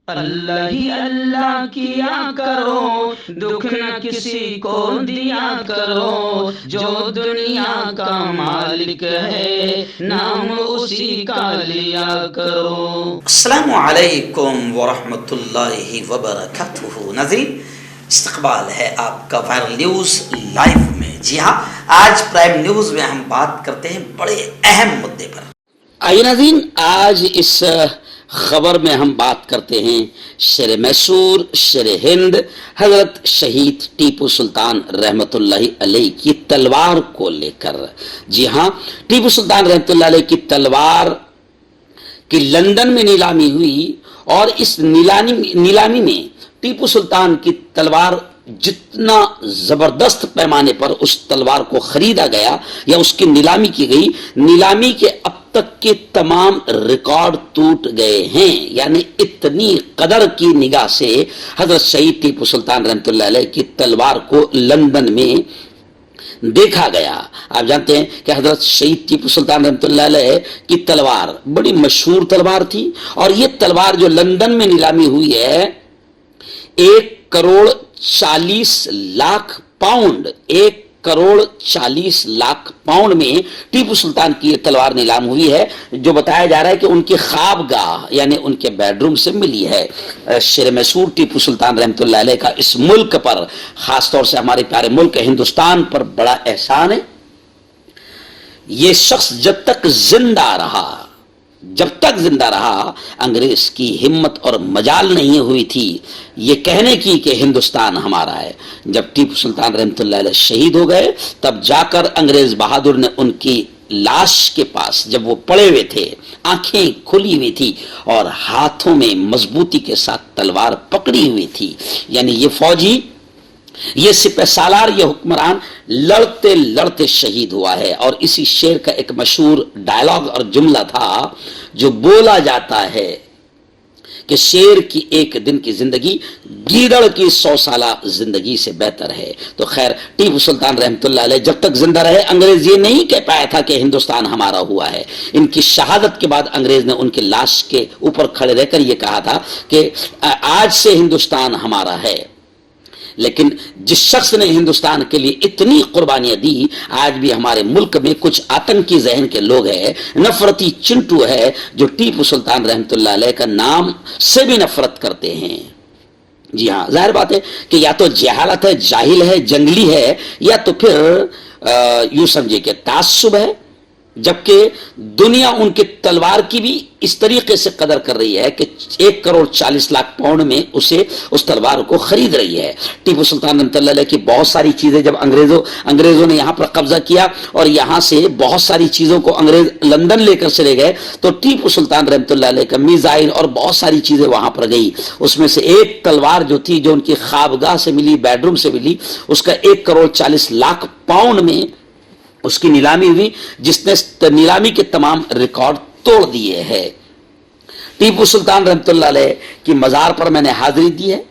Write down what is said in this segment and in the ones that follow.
اللہ ہی اللہ کیا کرو، دکھ نہ کسی کو دیا کرو، جو دنیا کا مالک ہے نام اسی کا لیا کرو۔ السلام علیکم ورحمۃ اللہ وبرکاتہ۔ ناظرین، استقبال ہے آپ کا وائرل نیوز لائیو میں۔ جی ہاں، آج پرائم نیوز میں ہم بات کرتے ہیں بڑے اہم مدے پر۔ آئیے ناظرین، آج اس خبر میں ہم بات کرتے ہیں شیر میسور، شیر ہند، حضرت شہید ٹیپو سلطان رحمت اللہ علیہ کی تلوار کو لے کر۔ جی ہاں، ٹیپو سلطان رحمت اللہ علیہ کی تلوار کہ لندن میں نیلامی ہوئی، اور اس نیلامی میں ٹیپو سلطان کی تلوار جتنا زبردست پیمانے پر اس تلوار کو خریدا گیا یا اس کی نیلامی کی گئی، نیلامی کے اب تک کے تمام ریکارڈ ٹوٹ گئے ہیں۔ یعنی اتنی قدر کی نگاہ سے حضرت شہید ٹیپو سلطان رحمۃ اللہ علیہ کی تلوار کو لندن میں دیکھا گیا۔ آپ جانتے ہیں کہ حضرت شہید ٹیپو سلطان رحمۃ اللہ علیہ کی تلوار بڑی مشہور تلوار تھی، اور یہ تلوار جو لندن میں نیلامی ہوئی ہے 1,40,00,000 پاؤنڈ، 1,40,00,000 پاؤنڈ میں ٹیپو سلطان کی یہ تلوار نیلام ہوئی ہے، جو بتایا جا رہا ہے کہ ان کی خوابگاہ یعنی ان کے بیڈ روم سے ملی ہے۔ شیر میسور ٹیپو سلطان رحمۃ اللہ علیہ کا اس ملک پر، خاص طور سے ہمارے پیارے ملک ہندوستان پر بڑا احسان ہے۔ یہ شخص جب تک زندہ رہا انگریز کی ہمت اور مجال نہیں ہوئی تھی یہ کہنے کی کہ ہندوستان ہمارا ہے۔ جب ٹیپو سلطان رحمۃ اللہ علیہ شہید ہو گئے، تب جا کر انگریز بہادر نے ان کی لاش کے پاس، جب وہ پڑے ہوئے تھے، آنکھیں کھلی ہوئی تھی اور ہاتھوں میں مضبوطی کے ساتھ تلوار پکڑی ہوئی تھی، یعنی یہ فوجی، یہ سپہ سالار، یہ حکمران لڑتے لڑتے شہید ہوا ہے۔ اور اسی شعر کا ایک مشہور ڈائلاگ اور جملہ تھا جو بولا جاتا ہے کہ شیر کی ایک دن کی زندگی گیدڑ کی 100 سالہ زندگی سے بہتر ہے۔ تو خیر، ٹیپو سلطان رحمۃ اللہ علیہ جب تک زندہ رہے، انگریز یہ نہیں کہہ پایا تھا کہ ہندوستان ہمارا ہوا ہے۔ ان کی شہادت کے بعد انگریز نے ان کی لاش کے اوپر کھڑے رہ کر یہ کہا تھا کہ آج سے ہندوستان ہمارا ہے۔ لیکن جس شخص نے ہندوستان کے لیے اتنی قربانیاں دی، آج بھی ہمارے ملک میں کچھ آتنکی ذہن کے لوگ ہیں، نفرتی چنٹو ہے، جو ٹیپو سلطان رحمۃ اللہ علیہ کا نام سے بھی نفرت کرتے ہیں۔ جی ہاں، ظاہر بات ہے کہ یا تو جہالت ہے، جاہل ہے، جنگلی ہے، یا تو پھر یوں سمجھے کہ تعصب ہے، جبکہ دنیا ان کے تلوار کی بھی اس طریقے سے قدر کر رہی ہے کہ 1,40,00,000 پاؤنڈ میں اسے اس تلوار کو خرید رہی ہے۔ ٹیپو سلطان رحمۃ اللہ علیہ کی بہت ساری چیزیں جب انگریزوں نے یہاں پر قبضہ کیا اور یہاں سے بہت ساری چیزوں کو انگریز لندن لے کر چلے گئے، تو ٹیپو سلطان رحمۃ اللہ علیہ کا میزائل اور بہت ساری چیزیں وہاں پر گئی۔ اس میں سے ایک تلوار جو تھی، جو ان کی خوابگاہ سے ملی، بیڈ روم سے ملی، اس کا 1,40,00,000 پاؤنڈ میں اس کی نیلامی ہوئی، جس نے نیلامی کے تمام ریکارڈ توڑ دیے ہیں۔ ٹیپو سلطان رحمۃ اللہ علیہ کی مزار پر میں نے حاضری دی ہے۔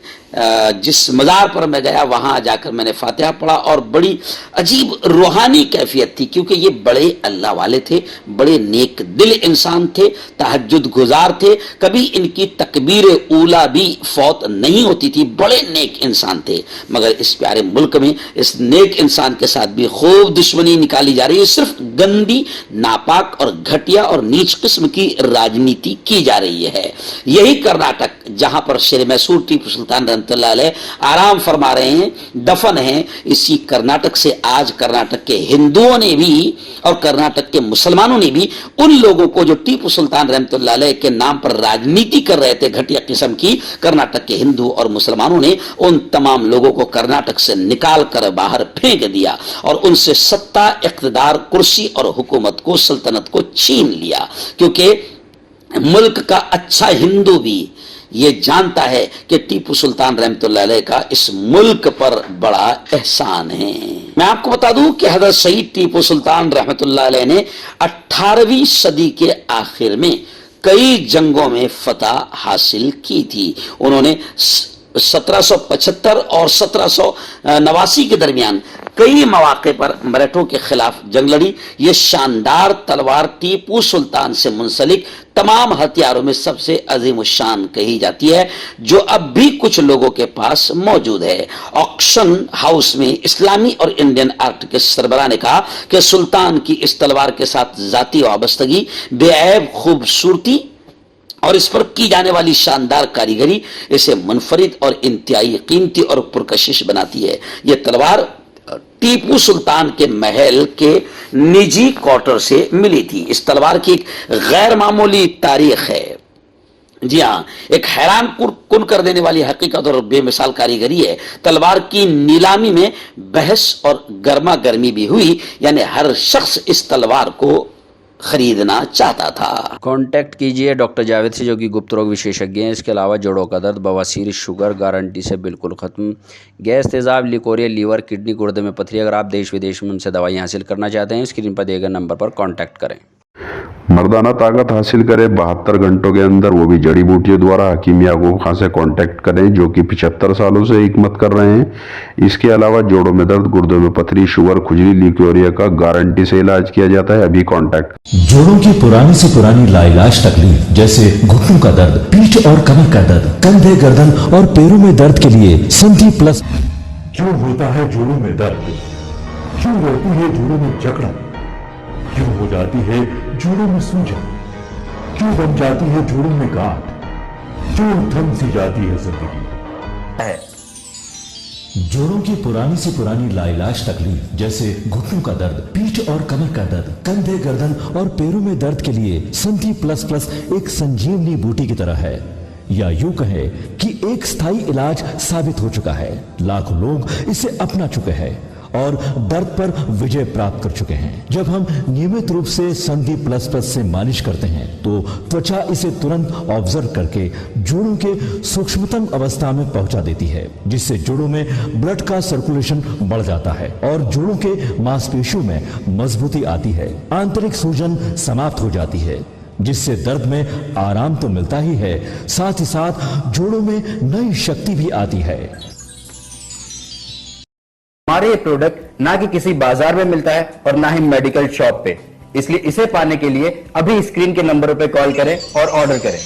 جس مزار پر میں گیا وہاں جا کر میں نے فاتحہ پڑھا، اور بڑی عجیب روحانی کیفیت تھی، کیونکہ یہ بڑے اللہ والے تھے، بڑے نیک دل انسان تھے، تہجد گزار تھے، کبھی ان کی تکبیر اولا بھی فوت نہیں ہوتی تھی، بڑے نیک انسان تھے۔ مگر اس پیارے ملک میں اس نیک انسان کے ساتھ بھی خوب دشمنی نکالی جا رہی ہے، صرف گندی، ناپاک اور گھٹیا اور نیچ قسم کی راجنیتی کی جا رہی ہے۔ یہی کرناٹک، جہاں پر شیر میسور ٹیپو سلطان رحمۃ اللہ علیہ آرام فرما رہے ہیں، دفن ہیں، اسی کرناٹک سے آج کرناٹک کے ہندوؤں نے بھی اور کرناٹک کے مسلمانوں نے بھی ان لوگوں کو جو ٹیپو سلطان رحمۃ اللہ علیہ کے نام پر راجنیتی کر رہے تھے گھٹیا قسم کی، کرناٹک کے ہندو اور مسلمانوں نے ان تمام لوگوں کو کرناٹک سے نکال کر باہر پھینک دیا اور ان سے ستا، اقتدار، کرسی اور حکومت کو، سلطنت کو چھین لیا، کیونکہ ملک کا اچھا ہندو بھی یہ جانتا ہے کہ ٹیپو سلطان رحمۃ اللہ علیہ کا اس ملک پر بڑا احسان ہے۔ میں آپ کو بتا دوں کہ حضرت شہید ٹیپو سلطان رحمۃ اللہ علیہ نے 18ویں صدی کے آخر میں کئی جنگوں میں فتح حاصل کی تھی۔ انہوں نے 1775 اور 1789 کے درمیان کئی مواقع پر مراٹھوں کے خلاف جنگ لڑی. یہ شاندار تلوار ٹیپو سلطان سے منسلک تمام ہتھیاروں میں سب سے عظیم الشان کہی جاتی ہے جو اب بھی کچھ لوگوں کے پاس موجود ہے. آکشن ہاؤس میں اسلامی اور انڈین آرٹ کے سربراہ نے کہا کہ سلطان کی اس تلوار کے ساتھ ذاتی وابستگی، بے عیب خوبصورتی اور اس پر کی جانے والی شاندار کاریگری اسے منفرد اور انتہائی قیمتی اور پرکشش بناتی ہے. یہ تلوار ٹیپو سلطان کے محل کے نجی کوارٹر سے ملی تھی. اس تلوار کی ایک غیر معمولی تاریخ ہے. جی ہاں، ایک حیران کن کر دینے والی حقیقت اور بے مثال کاریگری ہے. تلوار کی نیلامی میں بحث اور گرما گرمی بھی ہوئی، یعنی ہر شخص اس تلوار کو خریدنا چاہتا تھا. کانٹیکٹ کیجئے ڈاکٹر جاوید سے جو کہ گپت روگ وشیشجঞ ہیں. اس کے علاوہ جوڑوں کا درد، بواسیر، شوگر گارنٹی سے بالکل ختم، گیس، تیزاب، لیکوریا، لیور، کڈنی، گردے میں پتھری. اگر آپ دیش ودیش میں ان سے دوائی حاصل کرنا چاہتے ہیں اسکرین پر دیے گئے نمبر پر کانٹیکٹ کریں. مردانہ طاقت حاصل کرے 72 گھنٹوں کے اندر، وہ بھی جڑی بوٹیوں دوارا. حکیم یعقوب خان سے کانٹیکٹ کریں جو کہ 75 سالوں سے حکمت کر رہے ہیں. اس کے علاوہ جوڑوں میں درد، گردوں میں پتھری، شوگر، کھجلی، لیکوریا کا گارنٹی سے علاج کیا جاتا ہے. ابھی کانٹیکٹ. جوڑوں کی پرانی سے پرانی لاعلاج تکلیف جیسے گھٹنوں کا درد، پیٹھ اور کمر کا درد، کندھے، گردن اور پیروں میں درد کے لیے سندھی پلس. کیوں ہوتا ہے جوڑوں میں درد؟ کیوں رہتی ہے جوڑوں میں جکڑن؟ کیوں ہو جاتی ہے جوڑوں میں سوجن؟ کیوں بن جاتی ہے جوڑوں میں گاٹھ؟ کیوں تھم سی جاتی ہے زندگی؟ جوڑوں کی پرانی سے پرانی لاعلاج تکلیف جیسے گھٹنوں کا درد، پیٹھ اور کمر کا درد، کندھے، گردن اور پیروں میں درد کے لیے سندھی پلس پلس ایک سنجیونی بوٹی کی طرح ہے، یا یوں کہے کہ ایک ستھائی علاج ثابت ہو چکا ہے. لاکھوں لوگ اسے اپنا چکے ہیں اور درد پر وجے پراپت کر چکے ہیں. جب ہم نیمت روپ سے سندھی پلس پلس سے مالش کرتے ہیں تو توچا اسے ترنت آبزرو کر کے جوڑوں کے سوکشمتم اوستھا میں پہنچا دیتی ہے، جس سے جوڑوں میں بلڈ کا سرکولیشن بڑھ جاتا ہے اور جوڑوں کے ماس پیشیوں میں مضبوطی آتی ہے. آنترک سوجن سماپت ہو جاتی ہے، جس سے درد میں آرام تو ملتا ہی ہے، ساتھ ہی ساتھ جوڑوں میں نئی شکتی بھی آتی ہے. ہمارے یہ پروڈکٹ نہ کہ کسی بازار میں ملتا ہے اور نہ ہی میڈیکل شاپ پہ، اس لیے اسے پانے کے لیے ابھی اسکرین کے نمبروں پہ کال کریں اور آرڈر کریں.